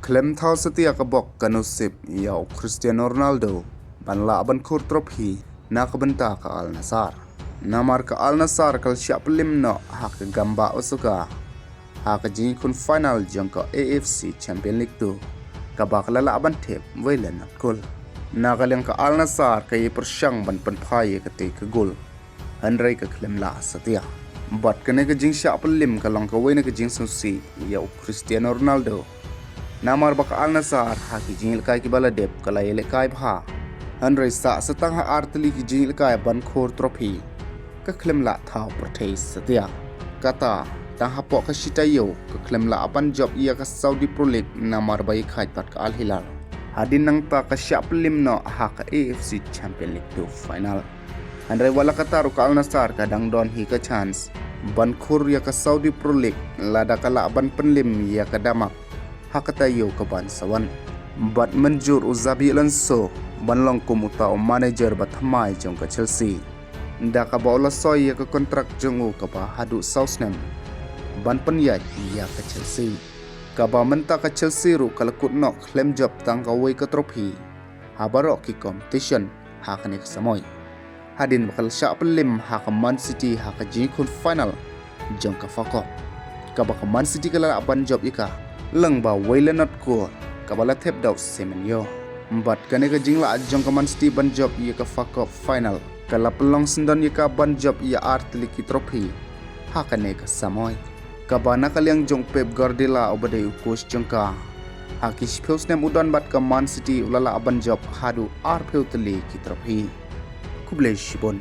Klaim thau setia kabok kanusip yau Cristiano Ronaldo banla ban khur trofi na kabenta ka Alnasr. Namar ka Alnasr kal siap limno hak gamba usuka. Hak jing kun final jangka AFC Champions League tu. Kabak lala ban tep wailan kul. Nagalang ka Alnasr kay persyang ban panpai ketik gol. Handrai ka klaim la setia. Bat kene ka jing siap lim kalong ka wena ka jing susi yau Cristiano Ronaldo. Namar baka Alnasr haki jingil kai ki bala dep kala ele kai bha handrai sa setang ha artli ki jingil kai ban khor trophy ka klem la thau proteis setia kata tang hapo ka sitayo ka klem la ban job ia ka Saudi Pro League namar bai khai pat ka Al Hilal hadin nang ta ka syap lim no ha ka AFC Champions League to final handrai wala ka taru ka Alnasr ka dang don hi ka chance ban khor ya ka Saudi Pro League lada kala ban penlim ya ka damak hakatayo kaban sawan bat menjur Xabi Alnasr banlong kumuta Maneger bathamai jong ka Chelsea nda ka bola soy ka kontrak jongu ka ba hadu Southampton ban penyat ya ka Chelsea ka ba menta ka Chelsea ru kalakut no claim job tang ka wei ka trophy habarok ki competition hakane ka samoy hadin bakal sya pelim hak Man City hak jingkun final jong ka fakop ka ba Man City kala ban job ika lang ba wailanat ko kabala thep daw semenyo bat kane ka jingla ajong ka Man City ban job ia ka fakop final kala pelong sendan ia ka ban job ia artli ki trophy hakane ka samoy kabana kalyang jong Pep Guardiola obade coach jongka haki speus nem udan bat ka Man City ulala ban job hadu arpeutli ki trophy kuble shibon